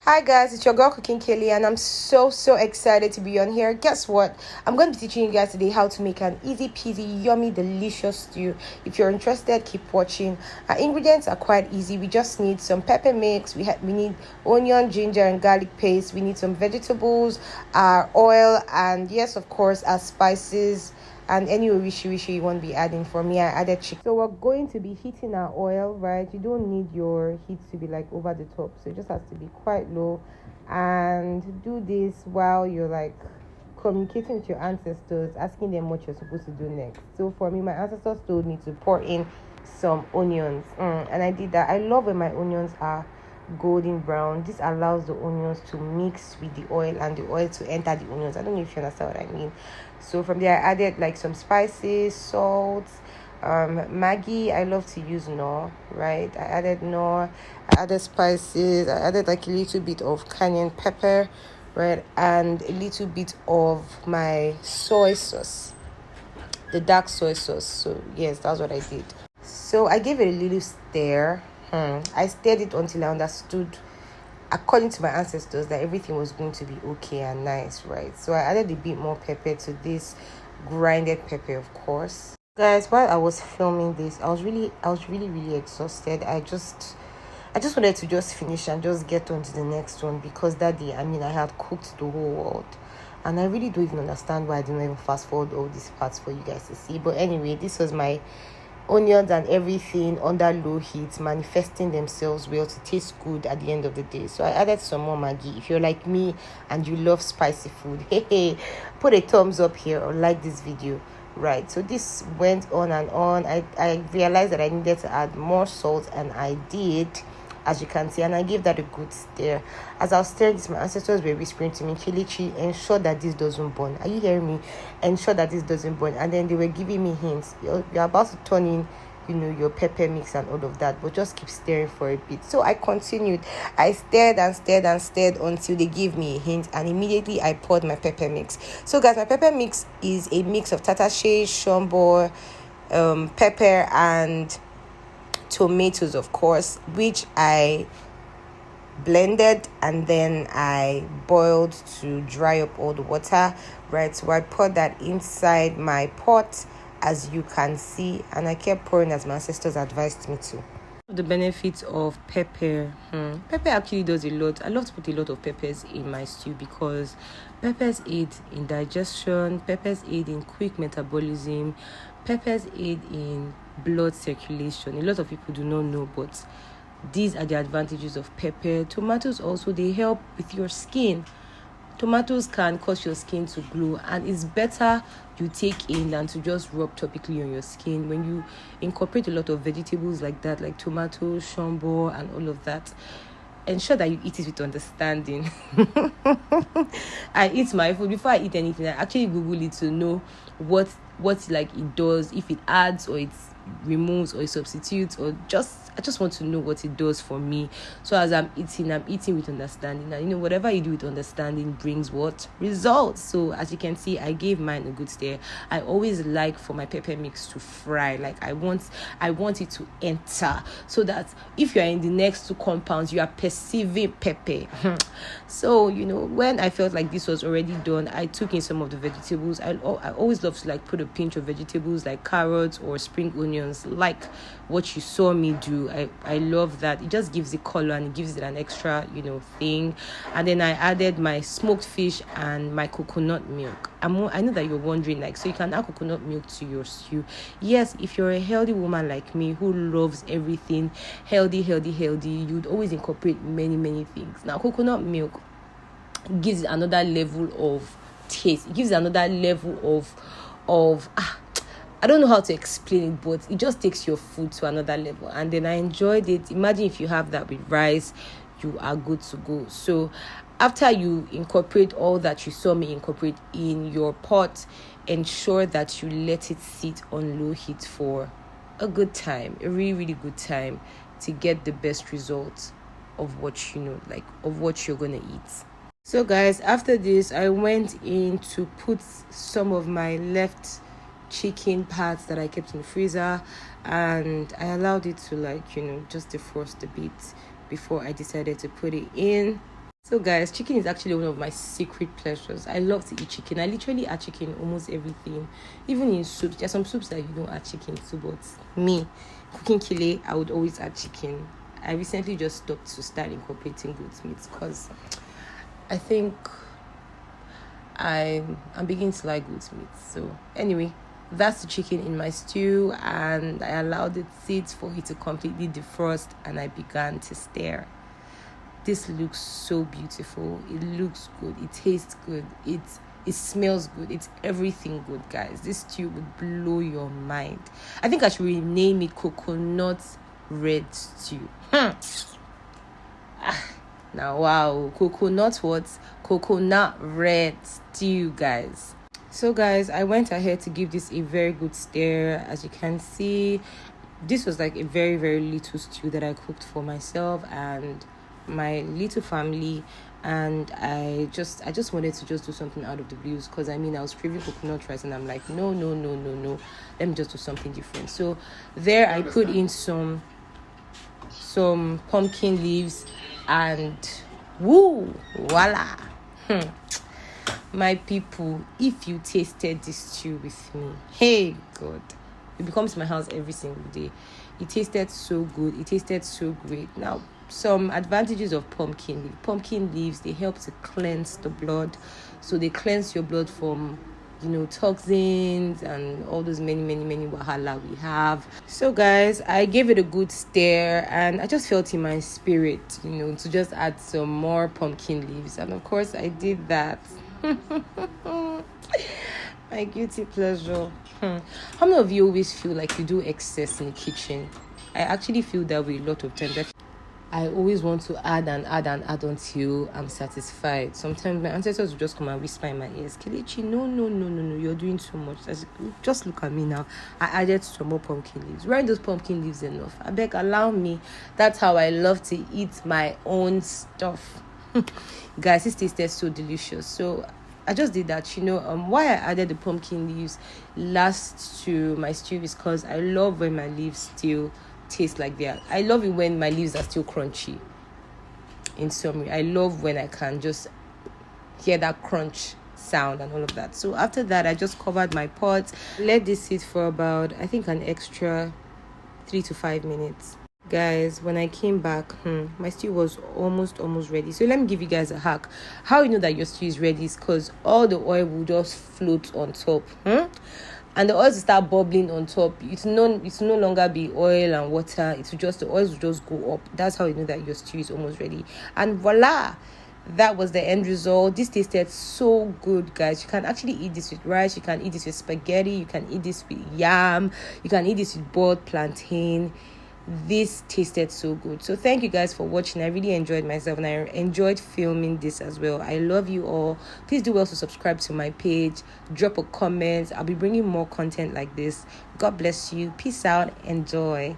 Hi guys, it's your girl Cooking Kelly, and I'm so excited to be on here. Guess what? I'm going to be teaching you guys today how to make an easy peasy, yummy, delicious stew. If you're interested, keep watching. Our ingredients are quite easy. We just need some pepper mix. We need onion, ginger, and garlic paste. We need some vegetables, our oil, and yes, of course, our spices. And any orishi you want to be adding. For me, I added chicken. So we're going to be heating our oil, right? You don't need your heat to be like over the top, so it just has to be quite low. And do this while you're like communicating with your ancestors, asking them what you're supposed to do next. So for me, my ancestors told me to pour in some onions, and I did that. I love when my onions are golden brown. This allows the onions to mix with the oil and the oil to enter the onions. I don't know if you understand what I mean. So from there I added like some spices, salt, Maggi. I love to use Knorr, right? I added Knorr, I added spices, I added like a little bit of cayenne pepper, right, and a little bit of my soy sauce, the dark soy sauce. So yes, that's what I did. So I gave it a little stir. I stirred it until I understood, according to my ancestors, that everything was going to be okay and nice, right? So I added a bit more pepper to this, grinded pepper, of course. Guys, while I was filming this, I was really exhausted. I just wanted to just finish and just get on to the next one, because that day, I had cooked the whole world. And I really don't even understand why I didn't even fast forward all these parts for you guys to see. But anyway, this was my onions and everything under low heat, manifesting themselves well to taste good at the end of the day. So I added some more Maggi. If you're like me and you love spicy food, hey, put a thumbs up here or like this video, right? So this went on and on. I realized that I needed to add more salt, and I did, as you can see, and I gave that a good stir. As I was stirring this, my ancestors were whispering to me, Kelechi, ensure that this doesn't burn. Are you hearing me? Ensure that this doesn't burn. And then they were giving me hints. You're about to turn in, your pepper mix and all of that, but just keep stirring for a bit. So I continued. I stirred and stirred and stirred until they gave me a hint, and immediately I poured my pepper mix. So guys, my pepper mix is a mix of tatashe, shombo, pepper, and tomatoes, of course, which I blended and then I boiled to dry up all the water, right? So I poured that inside my pot, as you can see, and I kept pouring as my ancestors advised me to. The benefits of pepper. Pepper actually does a lot. I love to put a lot of peppers in my stew because peppers aid in digestion, peppers aid in quick metabolism, peppers aid in blood circulation. A lot of people do not know, but these are the advantages of pepper. Tomatoes also, they help with your skin. Tomatoes can cause your skin to glow, and it's better you take in than to just rub topically on your skin. When you incorporate a lot of vegetables like that, like tomatoes, shombo, and all of that, ensure that you eat it with understanding. I eat my food before I eat anything. I actually Google it to know what like it does, if it adds or it removes or it substitutes, or I just want to know what it does for me. So as I'm eating with understanding, and whatever you do with understanding brings what results. So as you can see, I gave mine a good stir. I always like for my pepper mix to fry. Like I want it to enter, so that if you are in the next two compounds, you are perceiving pepper. So when I felt like this was already done, I took in some of the vegetables. I always love to like put a pinch of vegetables like carrots or spring onions, like what you saw me do. I love that. It just gives it color and it gives it an extra thing. And then I added my smoked fish and my coconut milk. I know that you're wondering, like, so you can add coconut milk to your stew. Yes, if you're a healthy woman like me who loves everything healthy, you'd always incorporate many things. Now coconut milk gives it another level of taste. It gives it another level of I don't know how to explain it, but it just takes your food to another level. And then I enjoyed it. Imagine if you have that with rice, you are good to go. So after you incorporate all that you saw me incorporate in your pot, ensure that you let it sit on low heat for a good time, a really good time, to get the best results of what of what you're gonna eat. So guys, after this, I went in to put some of my left chicken parts that I kept in the freezer, and I allowed it to just defrost a bit before I decided to put it in. So guys, chicken is actually one of my secret pleasures. I love to eat chicken. I literally add chicken in almost everything. Even in soups. There are some soups that you don't add chicken to, but me, cooking kile, I would always add chicken. I recently just stopped to start incorporating goat meat because I think I'm beginning to like goat meat. So anyway, that's the chicken in my stew, and I allowed it sit for it to completely defrost, and I began to stir. This looks so beautiful. It looks good. It tastes good. It smells good. It's everything good, guys. This stew would blow your mind. I think I should rename it coconut red stew. Now, wow. Coconut what? Coconut red stew, guys. So, guys, I went ahead to give this a very good stir. As you can see, this was like a very, very little stew that I cooked for myself and my little family, and I just wanted to just do something out of the blues, because I was craving coconut rice, and I'm like, no, let me just do something different. So there I put in some pumpkin leaves, and woo, voila. My people, if you tasted this stew with me, hey God, it becomes my house every single day. It tasted so good. It tasted so great. Now, some advantages of pumpkin leaves, they help to cleanse the blood. So they cleanse your blood from toxins and all those many wahala we have. So guys, I gave it a good stir, and I just felt in my spirit to just add some more pumpkin leaves, and of course I did that. My guilty pleasure. How many of you always feel like you do excess in the kitchen? I actually feel that way a lot of times. I always want to add until I'm satisfied. Sometimes my ancestors will just come and whisper in my ears, Kelechi, no, you're doing too much. Just look at me now. I added some more pumpkin leaves. Where are those pumpkin leaves enough? I beg, allow me. That's how I love to eat my own stuff. Guys, this tasted so delicious. So I just did that. Why I added the pumpkin leaves last to my stew is because I love when my leaves still taste like that. I love it when my leaves are still crunchy. In summary, I love when I can just hear that crunch sound and all of that. So after that, I just covered my pot, let this sit for about, I think, an extra 3 to 5 minutes. Guys, when I came back, my stew was almost ready. So let me give you guys a hack. How you know that your stew is ready is because all the oil will just float on top. And the oils will start bubbling on top. It's no longer be oil and water. The oils will just go up. That's how you know that your stew is almost ready. And voila, that was the end result. This tasted so good, guys. You can actually eat this with rice. You can eat this with spaghetti. You can eat this with yam. You can eat this with boiled plantain. This tasted so good. So thank you guys for watching. I really enjoyed myself, and I enjoyed filming this as well. I love you all. Please do also subscribe to my page, drop a comment. I'll be bringing more content like this. God bless you. Peace out. Enjoy.